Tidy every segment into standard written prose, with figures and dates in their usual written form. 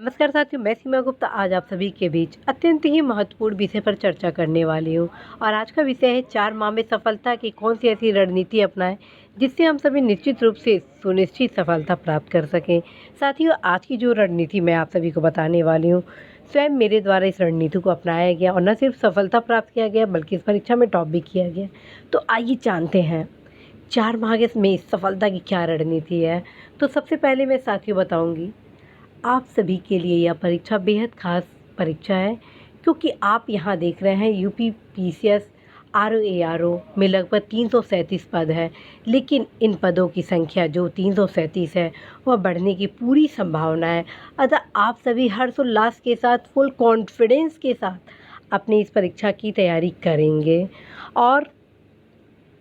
नमस्कार साथियों, मैं सीमा गुप्ता आज आप सभी के बीच अत्यंत ही महत्वपूर्ण विषय पर चर्चा करने वाली हूँ। और आज का विषय है 4 माह में सफलता की कौन सी ऐसी रणनीति अपनाएं जिससे हम सभी निश्चित रूप से सुनिश्चित सफलता प्राप्त कर सकें। साथियों, आज की जो रणनीति मैं आप सभी को बताने वाली हूँ, स्वयं मेरे द्वारा इस रणनीति को अपनाया गया और न सिर्फ सफलता प्राप्त किया गया बल्कि इस परीक्षा में टॉप भी किया गया। तो आइए जानते हैं 4 माह में सफलता की क्या रणनीति है। तो सबसे पहले मैं साथियों बताऊँगी, आप सभी के लिए यह परीक्षा बेहद खास परीक्षा है, क्योंकि आप यहाँ देख रहे हैं यूपी पीसीएस आरओ में लगभग 337 पद है। लेकिन इन पदों की संख्या जो 337 है वह बढ़ने की पूरी संभावना है। अतः आप सभी हर्षोल्लास के साथ फुल कॉन्फिडेंस के साथ अपनी इस परीक्षा की तैयारी करेंगे और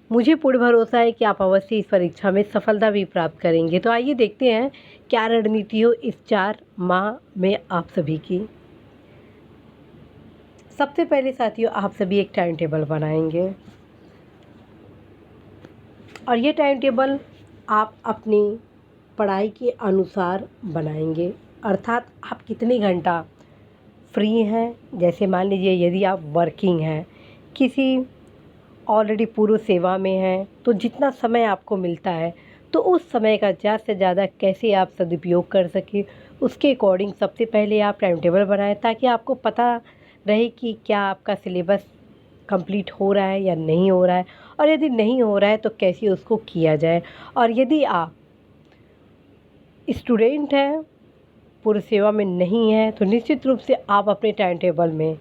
मुझे पूर्ण भरोसा है कि आप अवश्य इस परीक्षा में सफलता भी प्राप्त करेंगे। तो आइए देखते हैं क्या रणनीति हो इस 4 माह में आप सभी की। सबसे पहले साथियों, आप सभी एक टाइम टेबल बनाएंगे और ये टाइम टेबल आप अपनी पढ़ाई के अनुसार बनाएंगे। अर्थात आप कितने घंटा फ्री हैं। जैसे मान लीजिए यदि आप वर्किंग हैं, किसी ऑलरेडी पूर्व सेवा में हैं, तो जितना समय आपको मिलता है तो उस समय का ज़्यादा से ज़्यादा कैसे आप सदुपयोग कर सकें, उसके अकॉर्डिंग सबसे पहले आप टाइम टेबल बनाएं, ताकि आपको पता रहे कि क्या आपका सिलेबस कंप्लीट हो रहा है या नहीं हो रहा है, और यदि नहीं हो रहा है तो कैसे उसको किया जाए। और यदि आप स्टूडेंट हैं, पूर्व सेवा में नहीं है, तो निश्चित रूप से आप अपने टाइम टेबल में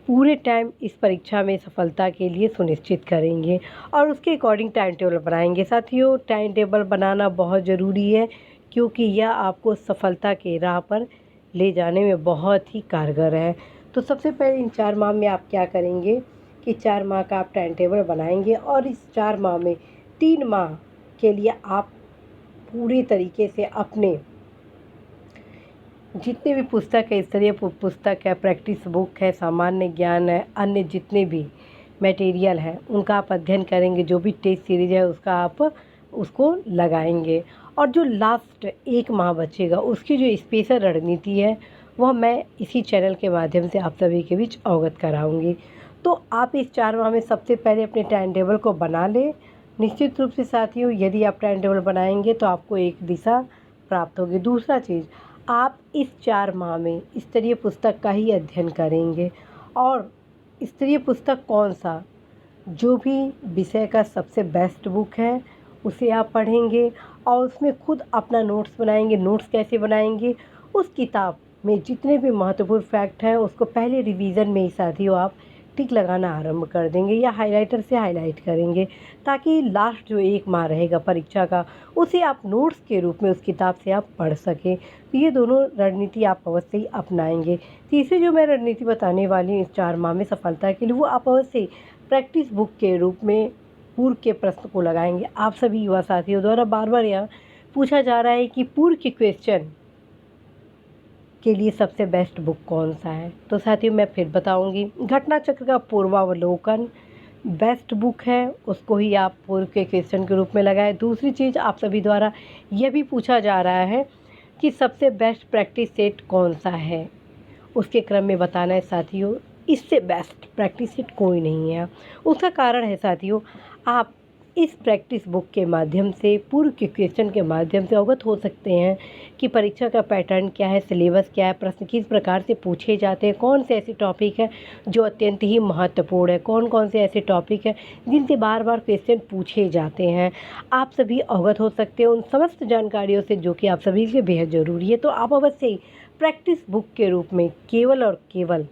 पूरे टाइम इस परीक्षा में सफलता के लिए सुनिश्चित करेंगे और उसके अकॉर्डिंग टाइम टेबल बनाएंगे। साथियों, टाइम टेबल बनाना बहुत ज़रूरी है, क्योंकि यह आपको सफलता के राह पर ले जाने में बहुत ही कारगर है। तो सबसे पहले इन 4 माह में आप क्या करेंगे कि 4 माह का आप टाइम टेबल बनाएंगे और इस 4 माह में 3 माह के लिए आप पूरी तरीके से अपने जितने भी पुस्तक है, स्तरीय पुस्तक है, प्रैक्टिस बुक है, सामान्य ज्ञान है, अन्य जितने भी मटेरियल है उनका आप अध्ययन करेंगे। जो भी टेस्ट सीरीज है उसका आप उसको लगाएंगे और जो लास्ट 1 माह बचेगा उसकी जो स्पेशल रणनीति है वह मैं इसी चैनल के माध्यम से आप सभी के बीच अवगत कराऊंगी। तो आप इस 4 माह में सबसे पहले अपने टाइम टेबल को बना लें। निश्चित रूप से साथियों, यदि आप टाइम टेबल बनाएंगे तो आपको एक दिशा प्राप्त होगी। दूसरा चीज़, आप इस 4 माह में स्तरीय पुस्तक का ही अध्ययन करेंगे। और स्तरीय पुस्तक कौन सा, जो भी विषय का सबसे बेस्ट बुक है उसे आप पढ़ेंगे और उसमें खुद अपना नोट्स बनाएंगे। नोट्स कैसे बनाएंगे, उस किताब में जितने भी महत्वपूर्ण फैक्ट हैं उसको पहले रिवीजन में ही साथियों आप टिक लगाना आरंभ कर देंगे या हाइलाइटर से हाइलाइट करेंगे, ताकि लास्ट जो 1 माह रहेगा परीक्षा का उसे आप नोट्स के रूप में उस किताब से आप पढ़ सकें। तो ये दोनों रणनीति आप अवश्य ही अपनाएंगे। तीसरी जो मैं रणनीति बताने वाली हूँ इस 4 माह में सफलता के लिए, वो आप अवश्य प्रैक्टिस बुक के रूप में पूर्व के प्रश्न को लगाएंगे। आप सभी युवा साथियों द्वारा बार बार यह पूछा जा रहा है कि पूर्व के क्वेश्चन के लिए सबसे बेस्ट बुक कौन सा है। तो साथियों, मैं फिर बताऊंगी, घटना चक्र का पूर्वावलोकन बेस्ट बुक है, उसको ही आप पूर्व के क्वेश्चन के रूप में लगाएं। दूसरी चीज़, आप सभी द्वारा यह भी पूछा जा रहा है कि सबसे बेस्ट प्रैक्टिस सेट कौन सा है, उसके क्रम में बताना है साथियों। इससे बेस्ट प्रैक्टिस सेट कोई नहीं है। उसका कारण है साथियों, आप इस प्रैक्टिस बुक के माध्यम से पूर्व के क्वेश्चन के माध्यम से अवगत हो सकते हैं कि परीक्षा का पैटर्न क्या है, सिलेबस क्या है, प्रश्न किस प्रकार से पूछे जाते हैं, कौन से ऐसे टॉपिक है जो अत्यंत ही महत्वपूर्ण है, कौन कौन से ऐसे टॉपिक है जिनसे बार बार क्वेश्चन पूछे जाते हैं। आप सभी अवगत हो सकते हैं उन समस्त जानकारियों से जो कि आप सभी के लिए बेहद ज़रूरी है। तो आप अवश्य ही प्रैक्टिस बुक के रूप में केवल और केवल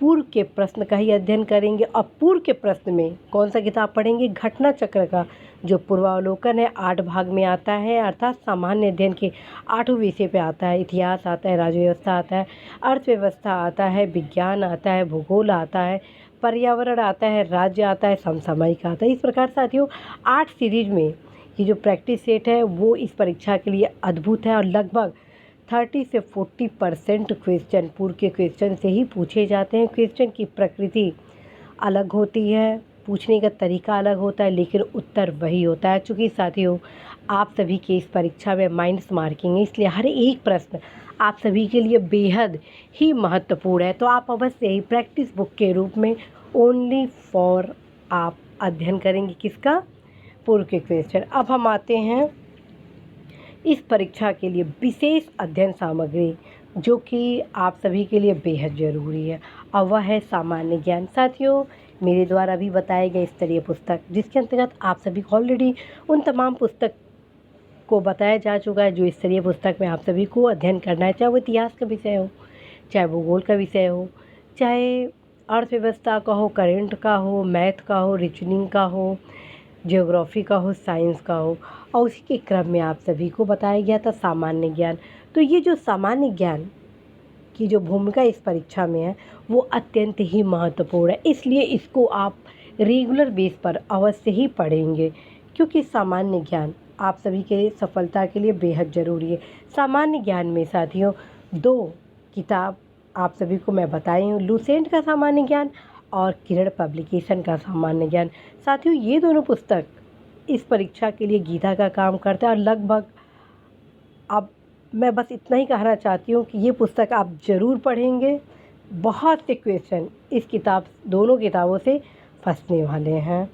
पूर्व के प्रश्न का ही अध्ययन करेंगे। और पूर्व के प्रश्न में कौन सा किताब पढ़ेंगे, घटना चक्र का जो पूर्वावलोकन है 8 भाग में आता है, अर्थात सामान्य अध्ययन के 8 विषय पे आता है। इतिहास आता है, राज्य व्यवस्था आता है, अर्थव्यवस्था आता है, विज्ञान आता है, भूगोल आता है, पर्यावरण आता है, राज्य आता है, समसामयिक आता है। इस प्रकार साथियों 8 सीरीज में ये जो प्रैक्टिस सेट है वो इस परीक्षा के लिए अद्भुत है और लगभग 30 से 40% क्वेश्चन पूर्व के क्वेश्चन से ही पूछे जाते हैं। क्वेश्चन की प्रकृति अलग होती है, पूछने का तरीका अलग होता है लेकिन उत्तर वही होता है। चूँकि साथियों आप सभी के इस परीक्षा में माइनस मार्किंग है, इसलिए हर एक प्रश्न आप सभी के लिए बेहद ही महत्वपूर्ण है। तो आप अवश्य ही प्रैक्टिस बुक के रूप में ओनली फॉर आप अध्ययन करेंगे किसका? पूर्व के क्वेश्चन। अब हम आते हैं इस परीक्षा के लिए विशेष अध्ययन सामग्री जो कि आप सभी के लिए बेहद ज़रूरी है, और वह है सामान्य ज्ञान। साथियों मेरे द्वारा भी बताए गए स्तरीय पुस्तक जिसके अंतर्गत आप सभी को ऑलरेडी उन तमाम पुस्तक को बताया जा चुका है जो स्तरीय पुस्तक में आप सभी को अध्ययन करना है, चाहे वो इतिहास का विषय हो, चाहे भूगोल का विषय हो, चाहे अर्थव्यवस्था का हो, करेंट का हो, मैथ का हो, रीजनिंग का हो, ज्योग्राफी का हो, साइंस का हो, और उसी के क्रम में आप सभी को बताया गया था सामान्य ज्ञान। तो ये जो सामान्य ज्ञान की जो भूमिका इस परीक्षा में है वो अत्यंत ही महत्वपूर्ण है, इसलिए इसको आप रेगुलर बेस पर अवश्य ही पढ़ेंगे क्योंकि सामान्य ज्ञान आप सभी के लिए सफलता के लिए बेहद ज़रूरी है। सामान्य ज्ञान में साथियों 2 किताब आप सभी को मैं बताई हूँ, लुसेंट का सामान्य ज्ञान और किरण पब्लिकेशन का सामान्य ज्ञान। साथियों ये दोनों पुस्तक इस परीक्षा के लिए गीता का काम करता है और लगभग अब मैं बस इतना ही कहना चाहती हूँ कि ये पुस्तक आप ज़रूर पढ़ेंगे। बहुत से क्वेश्चन इस दोनों किताबों से फंसने वाले हैं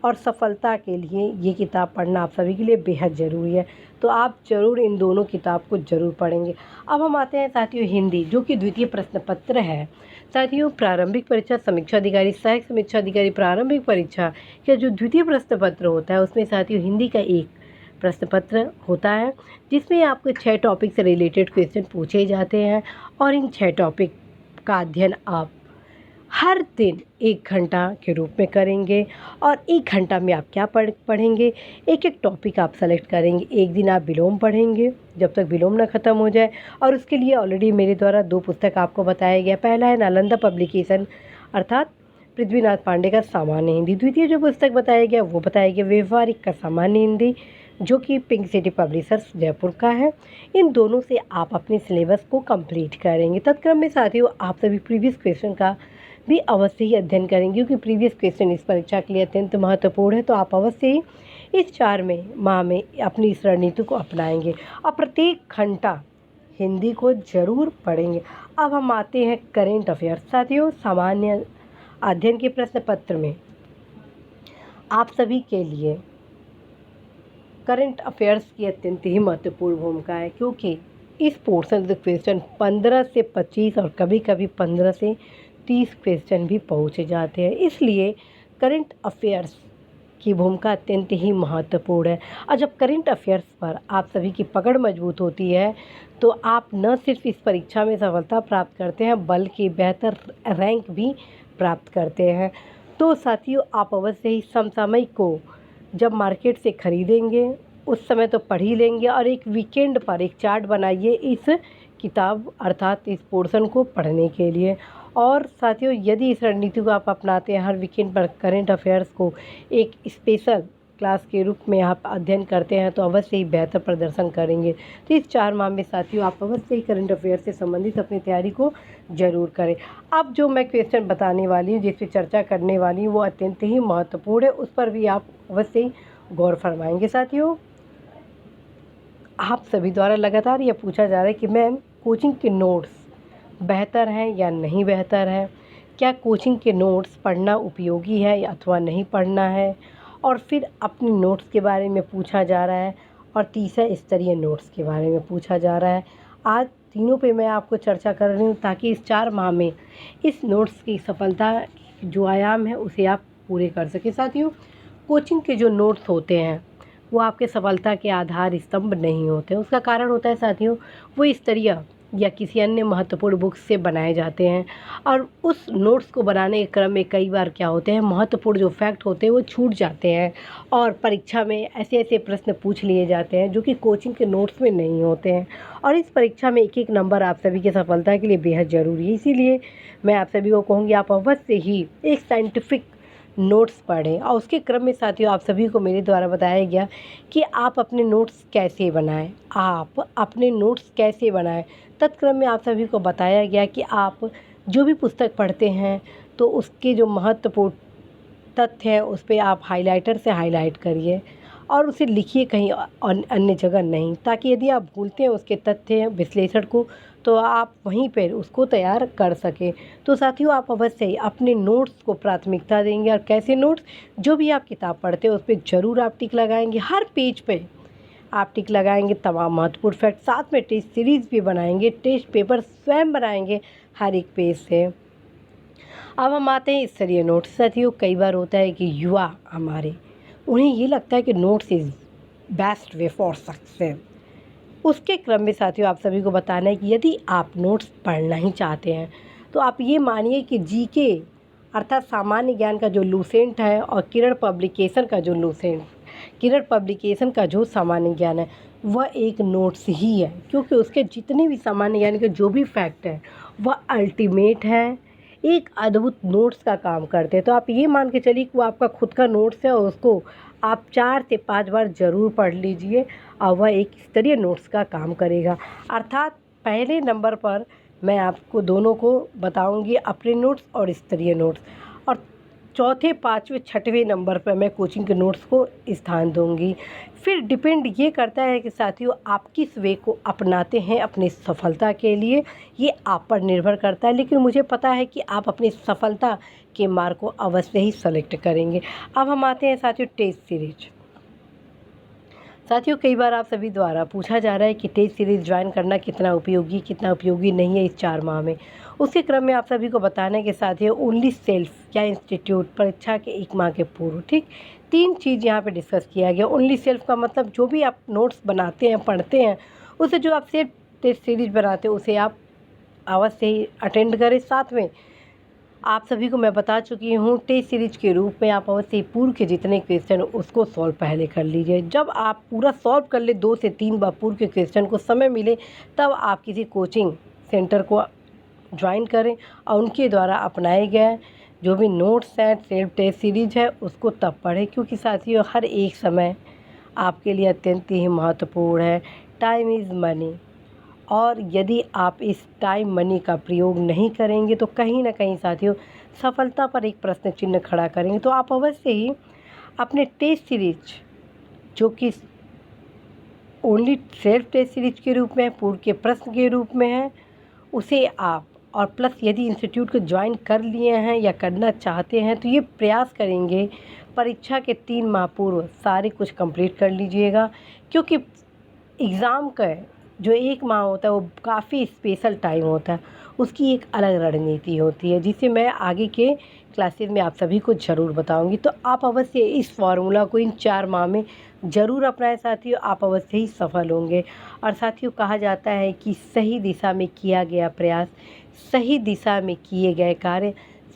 और सफलता के लिए ये किताब पढ़ना आप सभी के लिए बेहद ज़रूरी है। तो आप ज़रूर इन दोनों किताब को ज़रूर पढ़ेंगे। अब हम आते हैं साथियों हिंदी जो कि द्वितीय प्रश्न पत्र है। साथियों प्रारंभिक परीक्षा समीक्षा अधिकारी, सहायक समीक्षा अधिकारी प्रारंभिक परीक्षा का जो द्वितीय प्रश्न पत्र होता है उसमें साथियों हिंदी का एक प्रश्न पत्र होता है जिसमें आपको 6 टॉपिक से रिलेटेड क्वेश्चन पूछे जाते हैं और इन 6 टॉपिक का अध्ययन आप हर दिन 1 घंटा के रूप में करेंगे। और 1 घंटा में आप क्या पढ़ेंगे? एक टॉपिक आप सेलेक्ट करेंगे। एक दिन आप विलोम पढ़ेंगे जब तक विलोम ना ख़त्म हो जाए, और उसके लिए ऑलरेडी मेरे द्वारा 2 पुस्तक आपको बताया गया। पहला है नालंदा पब्लिकेशन अर्थात पृथ्वीनाथ पांडे का सामान्य हिंदी। द्वितीय जो पुस्तक बताया गया वो बताया गया व्यवहारिक का सामान्य हिंदी जो कि पिंक सिटी पब्लिशर्स जयपुर का है। इन दोनों से आप अपने सिलेबस को कंप्लीट करेंगे। तत्क्रम में साथियों आप सभी प्रीवियस क्वेश्चन का भी अवश्य ही अध्ययन करेंगे क्योंकि प्रीवियस क्वेश्चन इस परीक्षा के लिए अत्यंत महत्वपूर्ण है। तो आप अवश्य ही इस 4 माह में अपनी इस रणनीति को अपनाएंगे और प्रत्येक घंटा हिंदी को ज़रूर पढ़ेंगे। अब हम आते हैं करेंट अफेयर्स। साथियों सामान्य अध्ययन के प्रश्न पत्र में आप सभी के लिए करंट अफेयर्स की अत्यंत ही महत्वपूर्ण भूमिका है क्योंकि इस पोर्शन से क्वेश्चन 15 से 25 और कभी कभी 15 से 30 क्वेश्चन भी पहुँचे जाते हैं, इसलिए करंट अफेयर्स की भूमिका अत्यंत ही महत्वपूर्ण है। और जब करंट अफेयर्स पर आप सभी की पकड़ मजबूत होती है तो आप न सिर्फ इस परीक्षा में सफलता प्राप्त करते हैं बल्कि बेहतर रैंक भी प्राप्त करते हैं। तो साथियों आप अवश्य ही समसामयिक को जब मार्केट से ख़रीदेंगे उस समय तो पढ़ ही लेंगे और एक वीकेंड पर एक चार्ट बनाइए इस किताब अर्थात इस पोर्शन को पढ़ने के लिए। और साथियों यदि इस रणनीति को आप अपनाते हैं, हर वीकेंड पर करंट अफेयर्स को एक स्पेशल क्लास के रूप में आप अध्ययन करते हैं तो अवश्य ही बेहतर प्रदर्शन करेंगे। तो इस 4 माह में साथियों आप अवश्य ही करंट अफेयर से संबंधित अपनी तैयारी को ज़रूर करें। अब जो मैं क्वेश्चन बताने वाली हूँ जिस पर चर्चा करने वाली हूँ वो अत्यंत ही महत्वपूर्ण है, उस पर भी आप अवश्य ही गौर फरमाएंगे। साथियों आप सभी द्वारा लगातार यह पूछा जा रहा है कि मैम कोचिंग के नोट्स बेहतर हैं या नहीं बेहतर है, क्या कोचिंग के नोट्स पढ़ना उपयोगी है अथवा नहीं पढ़ना है, और फिर अपने नोट्स के बारे में पूछा जा रहा है और तीसरा स्तरीय नोट्स के बारे में पूछा जा रहा है। आज तीनों पे मैं आपको चर्चा कर रही हूँ ताकि इस 4 माह में इस नोट्स की सफलता जो आयाम है उसे आप पूरे कर सकें। साथियों कोचिंग के जो नोट्स होते हैं वो आपके सफलता के आधार स्तंभ नहीं होते। उसका कारण होता है साथियों वो स्तरीय या किसी अन्य महत्वपूर्ण बुक्स से बनाए जाते हैं और उस नोट्स को बनाने के क्रम में कई बार क्या होते हैं महत्वपूर्ण जो फैक्ट होते हैं वो छूट जाते हैं और परीक्षा में ऐसे ऐसे प्रश्न पूछ लिए जाते हैं जो कि कोचिंग के नोट्स में नहीं होते हैं। और इस परीक्षा में एक नंबर आप सभी की सफलता के लिए बेहद ज़रूरी है, इसीलिए मैं आप सभी को कहूँगी आप अवश्य ही एक साइंटिफिक नोट्स पढ़ें। और उसके क्रम में साथियों आप सभी को मेरे द्वारा बताया गया कि आप अपने नोट्स कैसे बनाएं, तत्क्रम में आप सभी को बताया गया कि आप जो भी पुस्तक पढ़ते हैं तो उसके जो महत्वपूर्ण तथ्य हैं उस पे आप हाइलाइटर से हाईलाइट करिए और उसे लिखिए कहीं अन्य जगह नहीं, ताकि यदि आप भूलते हैं उसके तथ्य विश्लेषण को तो आप वहीं पर उसको तैयार कर सकें। तो साथियों, आप अवश्य ही अपने नोट्स को प्राथमिकता देंगे। और कैसे नोट्स? जो भी आप किताब पढ़ते हैं उस पर ज़रूर आप टिक लगाएंगे, हर पेज पे आप टिक लगाएंगे तमाम महत्वपूर्ण फैक्ट। साथ में टेस्ट सीरीज़ भी बनाएंगे, टेस्ट पेपर स्वयं बनाएंगे हर एक पेज से। अब हम आते हैं स्तरीय नोट्स। साथियों, कई बार होता है कि युवा हमारे, उन्हें ये लगता है कि notes is best way for success. उसके क्रम में साथियों, आप सभी को बताना है कि यदि आप नोट्स पढ़ना ही चाहते हैं तो आप ये मानिए कि जीके अर्थात सामान्य ज्ञान का जो लूसेंट है और किरण पब्लिकेशन का जो सामान्य ज्ञान है वह एक नोट्स ही है, क्योंकि उसके जितने भी सामान्य ज्ञान के जो भी फैक्ट हैं वह अल्टीमेट है, एक अद्भुत नोट्स का काम करते हैं। तो आप ये मान के चलिए कि वो आपका खुद का नोट्स है और उसको आप 4 से 5 बार ज़रूर पढ़ लीजिए और वह एक स्तरीय नोट्स का काम करेगा। अर्थात पहले नंबर पर मैं आपको दोनों को बताऊंगी, अपने नोट्स और स्तरीय नोट्स, और चौथे, पाँचवें, छठवें नंबर पर मैं कोचिंग के नोट्स को स्थान दूंगी। फिर डिपेंड ये करता है कि साथियों आप किस वे को अपनाते हैं अपनी सफलता के लिए, ये आप पर निर्भर करता है। लेकिन मुझे पता है कि आप अपनी सफलता के मार्ग को अवश्य ही सेलेक्ट करेंगे। अब हम आते हैं साथियों टेस्ट सीरीज। साथियों, कई बार आप सभी द्वारा पूछा जा रहा है कि टेस्ट सीरीज़ ज्वाइन करना कितना उपयोगी नहीं है इस 4 माह में। उसी क्रम में आप सभी को बताना है कि साथियों ओनली सेल्फ या इंस्टीट्यूट परीक्षा के 1 माह के पूर्व, ठीक, 3 चीज़ यहाँ पे डिस्कस किया गया। ओनली सेल्फ का मतलब जो भी आप नोट्स बनाते हैं, पढ़ते हैं, उसे जो आप सेल्फ टेस्ट सीरीज बनाते हैं उसे आप अवश्य ही अटेंड करें। साथ में आप सभी को मैं बता चुकी हूँ टेस्ट सीरीज के रूप में आप अवश्य ही पूर्व के जितने क्वेश्चन उसको सॉल्व पहले कर लीजिए। जब आप पूरा सॉल्व कर ले 2 से 3 बार पूर्व के क्वेश्चन को समय मिले तब आप किसी कोचिंग सेंटर को ज्वाइन करें और उनके द्वारा अपनाए गए जो भी नोट्स हैं सेल्फ टेस्ट सीरीज है उसको तब पढ़ें, क्योंकि साथियों हर एक समय आपके लिए अत्यंत ही महत्वपूर्ण है। टाइम इज़ मनी, और यदि आप इस टाइम मनी का प्रयोग नहीं करेंगे तो कहीं ना कहीं साथियों सफलता पर एक प्रश्न चिन्ह खड़ा करेंगे। तो आप अवश्य ही अपने टेस्ट सीरीज जो कि ओनली सेल्फ टेस्ट सीरीज के रूप में है, पूर्व के प्रश्न के रूप में है, उसे आप, और प्लस यदि इंस्टीट्यूट को ज्वाइन कर लिए हैं या करना चाहते हैं तो ये प्रयास करेंगे परीक्षा के 3 माह पूर्व सारे कुछ कंप्लीट कर लीजिएगा, क्योंकि एग्ज़ाम का जो 1 माह होता है वो काफ़ी स्पेशल टाइम होता है, उसकी एक अलग रणनीति होती है जिसे मैं आगे के क्लासेस में आप सभी को ज़रूर बताऊंगी। तो आप अवश्य इस फार्मूला को इन 4 माह में ज़रूर अपनाएं साथियों, आप अवश्य ही सफल होंगे। और साथियों कहा जाता है कि सही दिशा में किया गया प्रयास, सही दिशा में किए गए कार्य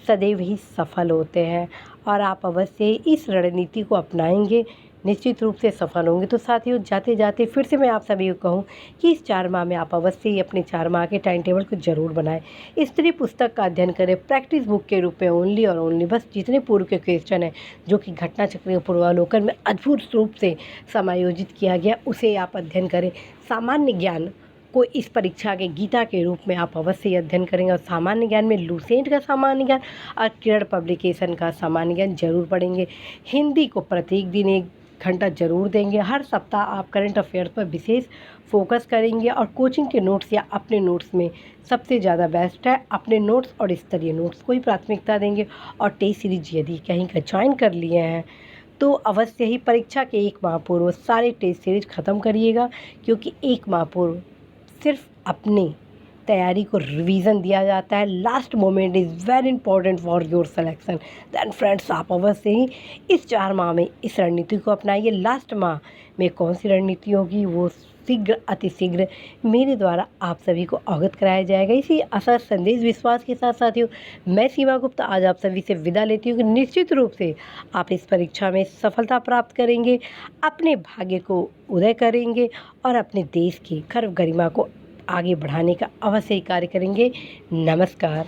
सदैव ही सफल होते हैं, और आप अवश्य इस रणनीति को अपनाएंगे, निश्चित रूप से सफल होंगे। तो साथियों जाते जाते फिर से मैं आप सभी को कहूँ कि इस 4 माह में आप अवश्य ही अपने 4 माह के टाइम टेबल को जरूर बनाएं। स्तरीय पुस्तक का अध्ययन करें प्रैक्टिस बुक के रूप में ओनली और ओनली, बस जितने पूर्व के क्वेश्चन हैं जो कि घटना चक्र के पूर्वावलोकन में अद्भुत रूप से समायोजित किया गया उसे आप अध्ययन करें। सामान्य ज्ञान को इस परीक्षा के गीता के रूप में आप अवश्य ही अध्ययन करेंगे, और सामान्य ज्ञान में लूसेंट का सामान्य ज्ञान और किरण पब्लिकेशन का सामान्य ज्ञान जरूर पढ़ेंगे। हिंदी को प्रत्येक दिन 1 घंटा जरूर देंगे। हर सप्ताह आप करंट अफेयर्स पर विशेष फोकस करेंगे, और कोचिंग के नोट्स या अपने नोट्स में सबसे ज़्यादा बेस्ट है अपने नोट्स और स्तरीय नोट्स को ही प्राथमिकता देंगे। और टेस्ट सीरीज यदि कहीं का ज्वाइन कर लिए हैं तो अवश्य ही परीक्षा के 1 माह पूर्व सारे टेस्ट सीरीज ख़त्म करिएगा, क्योंकि 1 माह पूर्व सिर्फ अपनी तैयारी को रिवीजन दिया जाता है। Last moment is very important for your selection. Then friends आप अवश्य ही इस 4 माह में इस रणनीति को अपनाइए। लास्ट माह में कौन सी रणनीति होगी वो शीघ्र अतिशीघ्र मेरे द्वारा आप सभी को अवगत कराया जाएगा। इसी आशा संदेश विश्वास के साथ साथियों मैं सीमा गुप्ता आज आप सभी से विदा लेती हूँ कि निश्चित रूप से आप इस परीक्षा में सफलता प्राप्त करेंगे, अपने भाग्य को उदय करेंगे और अपने देश की गर्व गरिमा को आगे बढ़ाने का अवश्य ही कार्य करेंगे। नमस्कार।